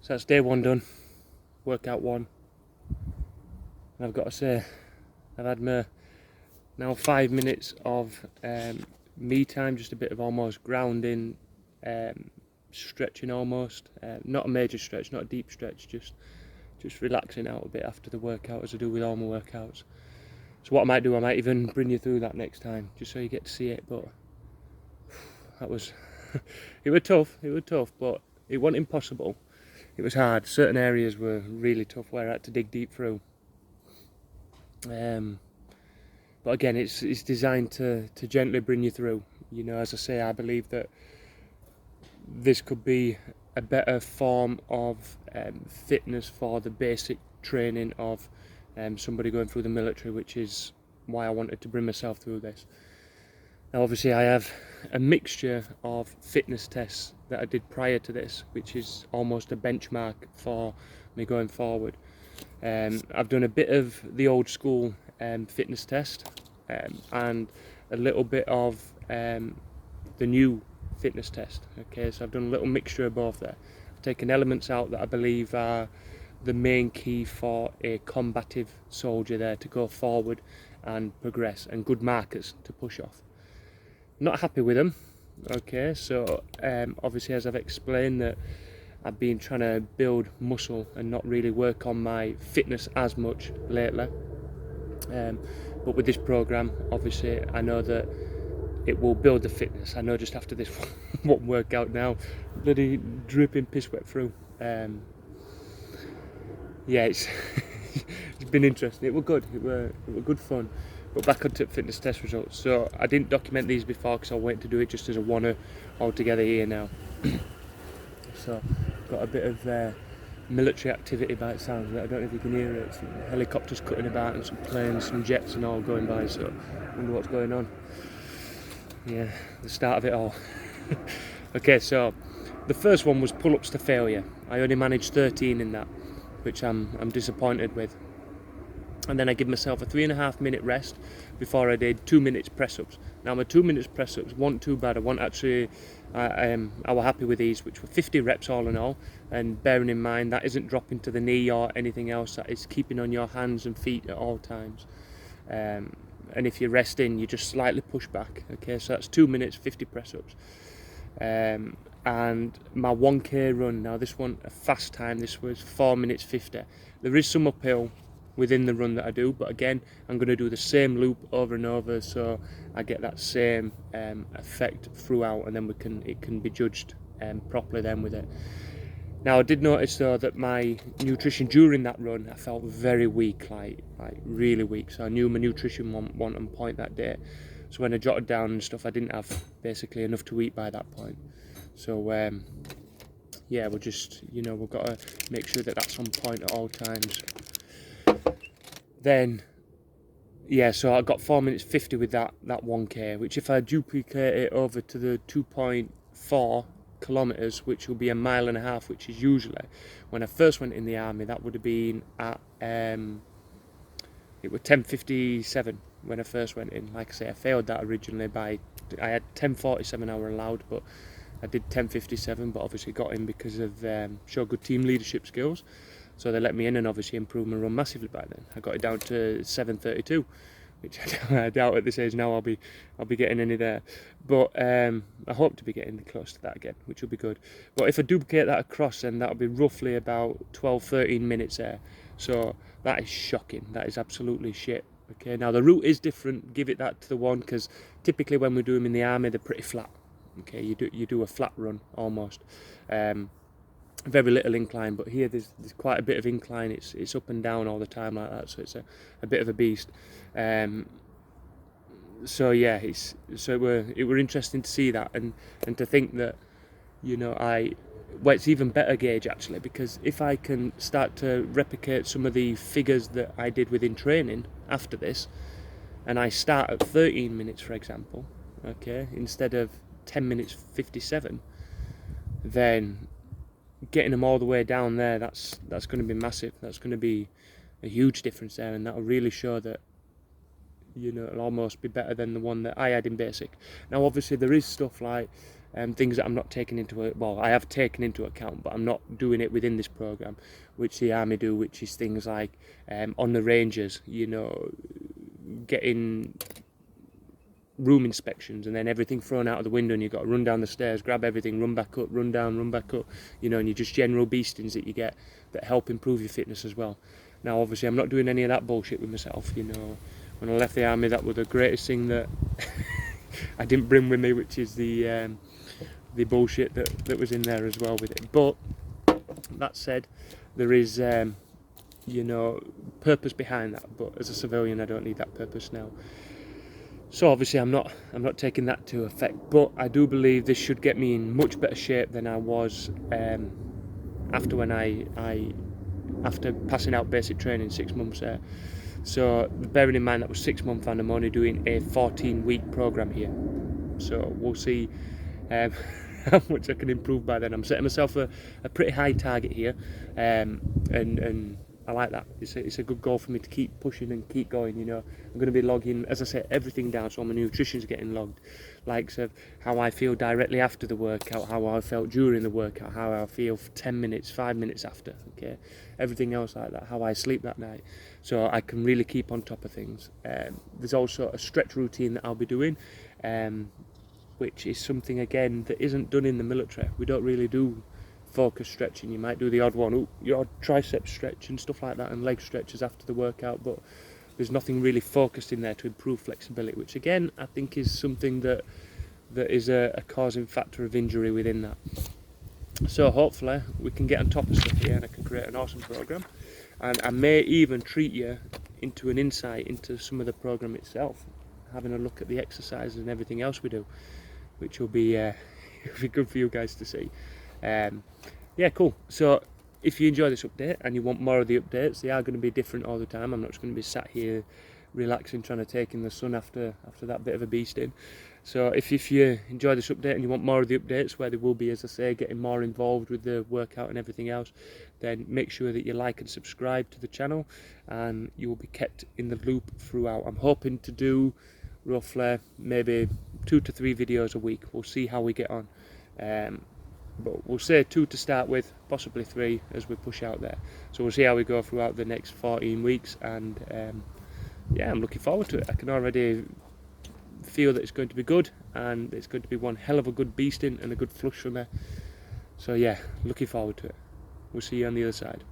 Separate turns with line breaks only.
So that's day one done, workout one. And I've got to say, I've had my now 5 minutes of me time, just a bit of almost grounding, stretching almost. Not a major stretch, not a deep stretch, just relaxing out a bit after the workout, as I do with all my workouts. So what I might do, I might even bring you through that next time, just so you get to see it. But that was, it was tough, but it wasn't impossible. It was hard. Certain areas were really tough where I had to dig deep through. But again, it's designed to gently bring you through. You know, as I say, I believe that this could be a better form of fitness for the basic training of somebody going through the military, which is why I wanted to bring myself through this. Now obviously I have a mixture of fitness tests that I did prior to this, which is almost a benchmark for me going forward. I've done a bit of the old school fitness test and a little bit of the new fitness test. Okay, so I've done a little mixture of both there. I've taken elements out that I believe are the main key for a combative soldier there to go forward and progress, and good markers to push off. Not happy with them. Okay, so obviously, as I've explained, that I've been trying to build muscle and not really work on my fitness as much lately. But with this program, obviously I know that it will build the fitness. I know just after this one workout now, bloody dripping piss wet through. Yeah, it's it's been interesting. It was good. It were good fun. But back onto fitness test results. So I didn't document these before because I wanted to do it just as a one altogether here now. So got a bit of military activity by the sounds of it. I don't know if you can hear it. Some helicopters cutting about and some planes, some jets and all going by. So I wonder what's going on. Yeah, the start of it all. Okay, so the first one was pull-ups to failure. I only managed 13 in that, which I'm disappointed with. And then I give myself a 3.5 minute rest before I did 2 minutes press-ups. Now my 2 minutes press-ups weren't too bad. I was happy with these, which were 50 reps all in all. And bearing in mind that isn't dropping to the knee or anything else, that is keeping on your hands and feet at all times. And if you're resting, you just slightly push back. Okay, so that's 2 minutes, 50 press-ups. And my 1k run, now this one a fast time, this was 4 minutes 50. There is some uphill within the run that I do, but again I'm going to do the same loop over and over so I get that same effect throughout, and then it can be judged properly then with it. Now I did notice though that my nutrition during that run, I felt very weak, like really weak, so I knew my nutrition wasn't on point that day. So when I jotted down and stuff, I didn't have basically enough to eat by that point. So yeah, we'll just, we've got to make sure that that's on point at all times. Then, yeah, so I got 4 minutes 50 with that 1k, which if I duplicate it over to the 2.4 kilometers, which will be 1.5 miles, which is usually, when I first went in the army, that would have been at, it was 10:57 when I first went in. Like I say, I failed that originally I had 10:47 hour allowed, but I did 10:57, but obviously got in because of show good team leadership skills. So they let me in and obviously improved my run massively by then. I got it down to 7:32, which I doubt at this age now I'll be getting any there. But I hope to be getting close to that again, which will be good. But if I duplicate that across, then that'll be roughly about 12-13 minutes there. So that is shocking. That is absolutely shit. Okay, now the route is different. Give it that to the one, because typically when we do them in the army, they're pretty flat. Okay, you do a flat run almost. Very little incline, but here there's quite a bit of incline. It's up and down all the time like that, so it's a bit of a beast. So yeah, it were interesting to see that and to think that it's even better gauge actually, because if I can start to replicate some of the figures that I did within training after this, and I start at 13 minutes for example, okay, instead of 10 minutes 57, then getting them all the way down there, that's going to be massive. That's going to be a huge difference there, and that'll really show that it'll almost be better than the one that I had in basic. Now obviously there is stuff like things that I'm not taking into it. Well, I have taken into account, but I'm not doing it within this program, which the army do, which is things like on the ranges, getting room inspections and then everything thrown out of the window, and you've got to run down the stairs, grab everything, run back up, run down, run back up, and you're just general beastings that you get that help improve your fitness as well. Now, obviously, I'm not doing any of that bullshit with myself. When I left the army, that was the greatest thing that I didn't bring with me, which is the bullshit that was in there as well with it. But that said, there is purpose behind that. But as a civilian, I don't need that purpose now. So obviously I'm not taking that to effect, but I do believe this should get me in much better shape than I was after passing out basic training 6 months there. So bearing in mind that was 6 months and I'm only doing a 14-week program here, so we'll see how much I can improve by then. I'm setting myself a pretty high target here, and I like that. It's a good goal for me to keep pushing and keep going. I'm going to be logging, as I said, everything down. So my nutrition's getting logged, likes of how I feel directly after the workout, how I felt during the workout, how I feel for 10 minutes, 5 minutes after. Okay, everything else like that, how I sleep that night, so I can really keep on top of things. There's also a stretch routine that I'll be doing, which is something again that isn't done in the military. We don't really do focus stretching. You might do the odd one, your odd tricep stretch and stuff like that, and leg stretches after the workout, but there's nothing really focused in there to improve flexibility, which again I think is something that is a causing factor of injury within that. So hopefully we can get on top of stuff here and I can create an awesome program, and I may even treat you into an insight into some of the program itself, having a look at the exercises and everything else we do, which will be it'll be good for you guys to see. Yeah, cool. So if you enjoy this update and you want more of the updates, they are going to be different all the time. I'm not just going to be sat here relaxing, trying to take in the sun after that bit of a beasting. So if you enjoy this update and you want more of the updates, where they will be, as I say, getting more involved with the workout and everything else, then make sure that you like and subscribe to the channel, and you will be kept in the loop throughout. I'm hoping to do roughly maybe 2 to 3 videos a week. We'll see how we get on. But we'll say 2 to start with, possibly 3 as we push out there. So we'll see how we go throughout the next 14 weeks, and yeah, I'm looking forward to it. I can already feel that it's going to be good, and it's going to be one hell of a good beasting and a good flush from there. So yeah, looking forward to it. We'll see you on the other side.